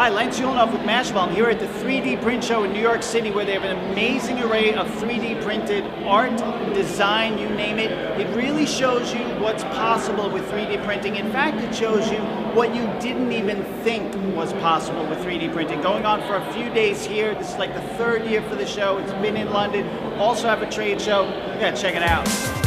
Hi, Lance Ulanoff with Mashable. I'm here at the 3D Print Show in New York City, where they have an amazing array of 3D printed art, design, you name it. It really shows you what's possible with 3D printing. In fact, it shows you what you didn't even think was possible with 3D printing. Going on for a few days here. This is like the third year for the show. It's been in London. Also have a trade show. Yeah, check it out.